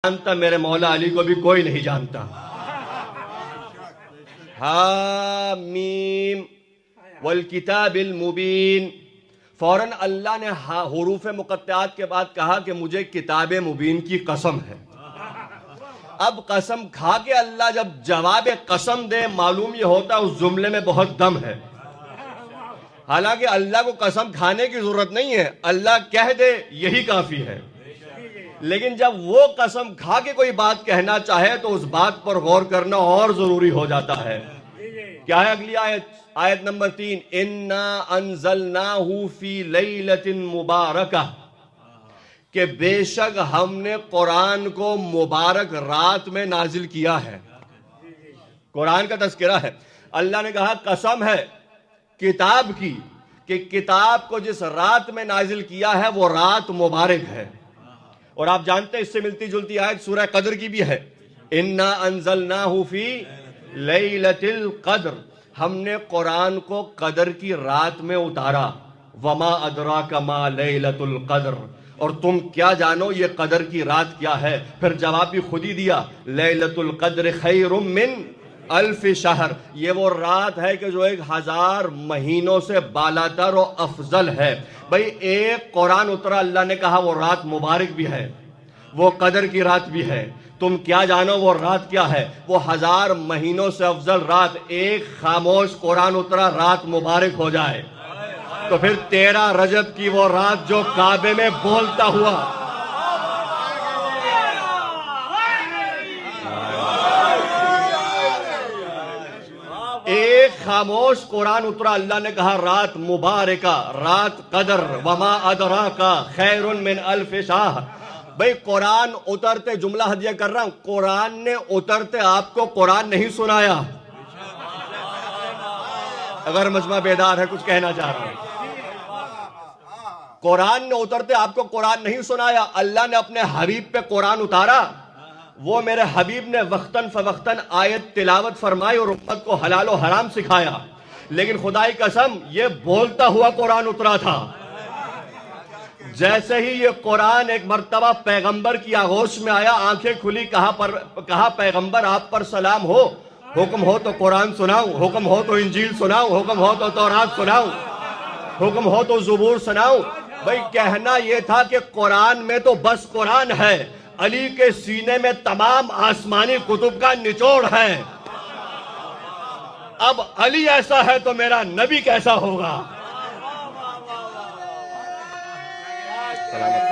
جانتا، میرے مولا علی کو بھی کوئی نہیں جانتا۔ حامیم والکتاب المبین، فوراً اللہ نے حروف مقطعات کے بعد کہا کہ مجھے کتاب مبین کی قسم ہے۔ اب قسم کھا کے اللہ جب جواب قسم دے، معلوم یہ ہوتا ہے اس جملے میں بہت دم ہے۔ حالانکہ اللہ کو قسم کھانے کی ضرورت نہیں ہے، اللہ کہہ دے یہی کافی ہے۔ لیکن جب وہ قسم کھا کے کوئی بات کہنا چاہے تو اس بات پر غور کرنا اور ضروری ہو جاتا ہے۔ کیا ہے اگلی آیت؟ آیت نمبر 3، اِنَّا أَنزَلْنَاهُ فِي لَيْلَةٍ مُبَارَكَةٍ، کہ بے شک ہم نے قرآن کو مبارک رات میں نازل کیا ہے۔ قرآن کا تذکرہ ہے۔ اللہ نے کہا قسم ہے کتاب کی کہ کتاب کو جس رات میں نازل کیا ہے وہ رات مبارک ہے۔ اور آپ جانتے ہیں اس سے ملتی جلتی آیت سورہ قدر کی بھی ہے، اِنَّا أَنزَلْنَاهُ فِي لَيْلَةِ الْقَدْرِ، ہم نے قرآن کو قدر کی رات میں اتارا۔ وَمَا أَدْرَاكَ مَا لَيْلَةُ الْقَدْرِ، اور تم کیا جانو یہ قدر کی رات کیا ہے؟ پھر جواب بھی خود ہی دیا، لَيْلَةُ الْقَدْرِ خَيْرٌ مِّنْ أَلْفِ شَهْرٍ، یہ وہ رات ہے کہ جو 1000 مہینوں سے بالاتر و افضل ہے۔ بھئی ایک قرآن اترا، اللہ نے کہا وہ رات مبارک بھی ہے، وہ قدر کی رات بھی ہے۔ تم کیا جانو وہ رات کیا ہے؟ وہ 1000 مہینوں سے افضل رات۔ ایک خاموش قرآن اترا، رات مبارک ہو جائے تو پھر 13 رجب کی وہ رات جو کعبے میں بولتا ہوا ایک خاموش قرآن اترا، اللہ نے کہا رات مبارکہ، رات قدر، وما ادراکا خیر من الف شہر۔ بھئی قرآن اترتے، جملہ ہدیہ کر رہا ہوں، قرآن نے اترتے آپ کو قرآن نہیں سنایا۔ اگر مجمع بیدار ہے کچھ کہنا چاہ رہا ہوں، قرآن نے اترتے آپ کو قرآن نہیں سنایا، اللہ نے اپنے حبیب پہ قرآن اتارا۔ وہ میرے حبیب نے وقتاً فوقتاً آیت تلاوت فرمائی اور امت کو حلال و حرام سکھایا، لیکن خدائی قسم یہ بولتا ہوا قرآن اترا تھا۔ جیسے ہی یہ قرآن ایک مرتبہ پیغمبر کی آغوش میں آیا، آنکھیں کھلی، کہا پیغمبر آپ پر سلام ہو، حکم ہو تو قرآن سناؤں، حکم ہو تو انجیل سناؤں، حکم ہو تو تورات سناؤں، حکم ہو تو زبور سناؤں۔ بھئی کہنا یہ تھا کہ قرآن میں تو بس قرآن ہے، علی کے سینے میں تمام آسمانی کتب کا نچوڑ ہے۔ اب علی ایسا ہے تو میرا نبی کیسا ہوگا؟ سلامت